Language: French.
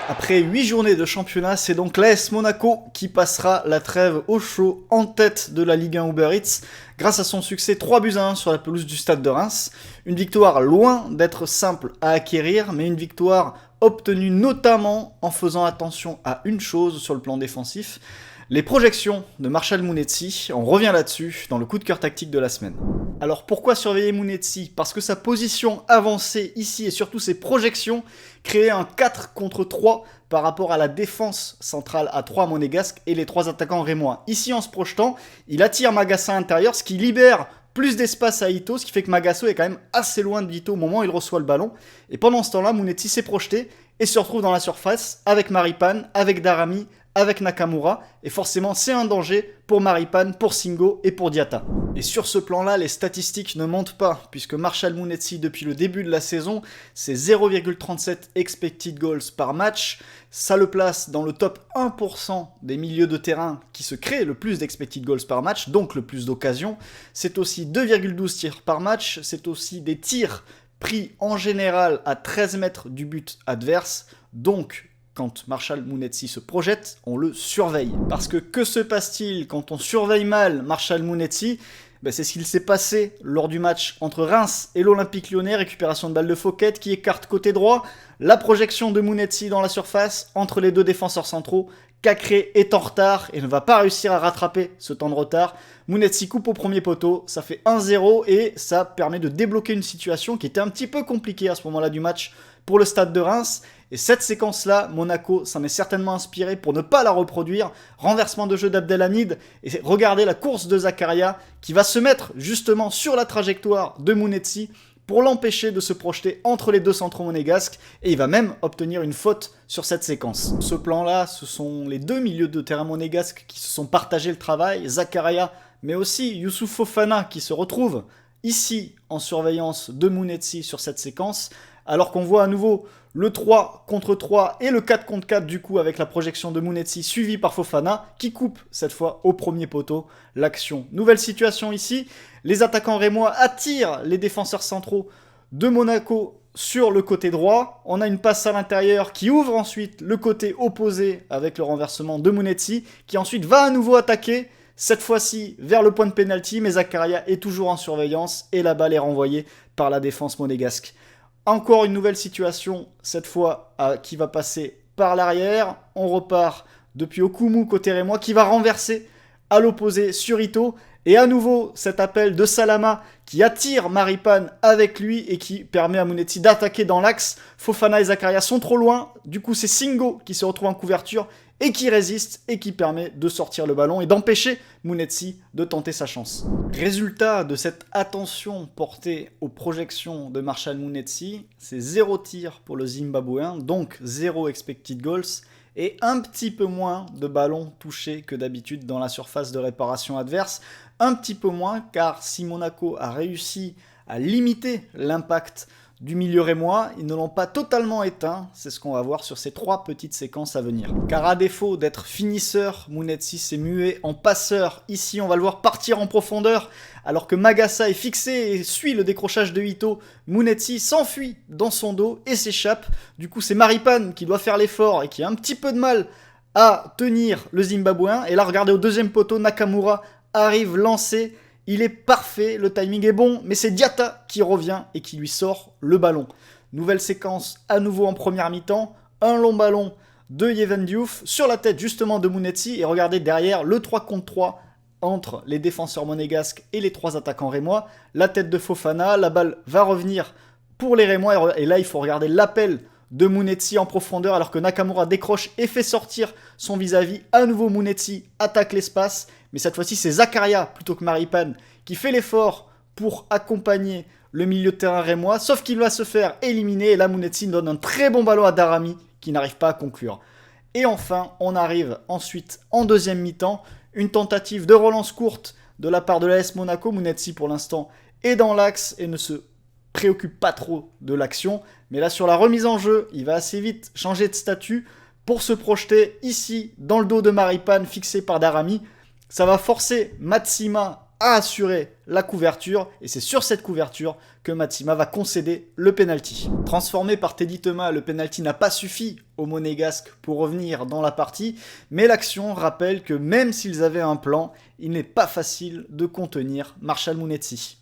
Après 8 journées de championnat, c'est donc l'AS Monaco qui passera la trêve au chaud en tête de la Ligue 1 Uber Eats grâce à son succès 3-1 sur la pelouse du Stade de Reims. Une victoire loin d'être simple à acquérir, mais une victoire obtenue notamment en faisant attention à une chose sur le plan défensif, les projections de Marshal Mounetsi. On revient là-dessus dans le coup de cœur tactique de la semaine. Alors pourquoi surveiller Mounetsi ? Parce que sa position avancée ici et surtout ses projections créaient un 4 contre 3 par rapport à la défense centrale à 3 monégasque et les 3 attaquants rémois. Ici en se projetant, il attire Magassa à l'intérieur, ce qui libère plus d'espace à Ito, ce qui fait que Magasso est quand même assez loin de Ito au moment où il reçoit le ballon. Et pendant ce temps-là, Mounetsi s'est projeté et se retrouve dans la surface avec Maripane, avec Daramy, avec Nakamura, et forcément c'est un danger pour Maripane, pour Singo et pour Diatta. Et sur ce plan-là, les statistiques ne mentent pas, puisque Marshal Mounetsi, depuis le début de la saison, c'est 0,37 expected goals par match. Ça le place dans le top 1% des milieux de terrain qui se créent le plus d'expected goals par match, donc le plus d'occasions. C'est aussi 2,12 tirs par match, c'est aussi des tirs pris en général à 13 mètres du but adverse, donc quand Marshal Mounetsi se projette, on le surveille. Parce que se passe-t-il quand on surveille mal Marshal Mounetsi ? C'est ce qu'il s'est passé lors du match entre Reims et l'Olympique Lyonnais, récupération de balle de Fouquet qui écarte côté droit, la projection de Mounetsi dans la surface entre les deux défenseurs centraux. Cacré est en retard et ne va pas réussir à rattraper ce temps de retard. Mounetsi coupe au premier poteau, ça fait 1-0 et ça permet de débloquer une situation qui était un petit peu compliquée à ce moment-là du match pour le Stade de Reims. Et cette séquence-là, Monaco s'en est certainement inspiré pour ne pas la reproduire. Renversement de jeu d'Abdelhamid, et regardez la course de Zakaria qui va se mettre justement sur la trajectoire de Mounetsi pour l'empêcher de se projeter entre les deux centraux monégasques, et il va même obtenir une faute sur cette séquence. Ce plan-là, ce sont les deux milieux de terrain monégasques qui se sont partagés le travail, Zakaria, mais aussi Youssouf Fofana qui se retrouve ici en surveillance de Mounetsi sur cette séquence, alors qu'on voit à nouveau le 3 contre 3 et le 4 contre 4 du coup avec la projection de Mounetsi suivi par Fofana qui coupe cette fois au premier poteau l'action. Nouvelle situation ici, les attaquants rémois attirent les défenseurs centraux de Monaco sur le côté droit. On a une passe à l'intérieur qui ouvre ensuite le côté opposé avec le renversement de Mounetsi qui ensuite va à nouveau attaquer. Cette fois-ci vers le point de pénalty, mais Zakaria est toujours en surveillance et la balle est renvoyée par la défense monégasque. Encore une nouvelle situation, cette fois qui va passer par l'arrière. On repart depuis Okumu côté rémois qui va renverser à l'opposé sur Ito. Et à nouveau cet appel de Salama qui attire Maripane avec lui et qui permet à Mounetsi d'attaquer dans l'axe. Fofana et Zakaria sont trop loin. Du coup c'est Singo qui se retrouve en couverture et qui résiste et qui permet de sortir le ballon et d'empêcher Mounetsi de tenter sa chance. Résultat de cette attention portée aux projections de Marshal Mounetsi, c'est 0 tir pour le Zimbabwéen, donc 0 expected goals et un petit peu moins de ballons touchés que d'habitude dans la surface de réparation adverse. Un petit peu moins car si Monaco a réussi à limiter l'impact du milieu rémois, ils ne l'ont pas totalement éteint, c'est ce qu'on va voir sur ces 3 petites séquences à venir. Car à défaut d'être finisseur, Mounetsi s'est mué en passeur. Ici, on va le voir partir en profondeur, alors que Magassa est fixé et suit le décrochage de Ito. Mounetsi s'enfuit dans son dos et s'échappe. Du coup, c'est Maripane qui doit faire l'effort et qui a un petit peu de mal à tenir le Zimbabwéen. Et là, regardez au deuxième poteau, Nakamura arrive lancé. Il est parfait, le timing est bon, mais c'est Diatta qui revient et qui lui sort le ballon. Nouvelle séquence à nouveau en première mi-temps, un long ballon de Yeven Diouf sur la tête justement de Mounetsi, et regardez derrière le 3 contre 3 entre les défenseurs monégasques et les 3 attaquants rémois. La tête de Fofana, la balle va revenir pour les rémois, et là il faut regarder l'appel de Mounetsi en profondeur alors que Nakamura décroche et fait sortir son vis-à-vis. À nouveau Mounetsi attaque l'espace, mais cette fois-ci c'est Zakaria plutôt que Maripane qui fait l'effort pour accompagner le milieu de terrain rémois, sauf qu'il va se faire éliminer et là Mounetsi donne un très bon ballon à Daramy qui n'arrive pas à conclure. Et enfin on arrive ensuite en deuxième mi-temps, une tentative de relance courte de la part de l'AS Monaco. Mounetsi pour l'instant est dans l'axe et ne se préoccupe pas trop de l'action, mais là sur la remise en jeu, il va assez vite changer de statut pour se projeter ici dans le dos de Maripane fixé par Daramy. Ça va forcer Matsima a assuré la couverture et c'est sur cette couverture que Matsima va concéder le penalty. Transformé par Teddy Thomas, le penalty n'a pas suffi aux Monégasques pour revenir dans la partie, mais l'action rappelle que même s'ils avaient un plan, il n'est pas facile de contenir Marshall Mounetsi.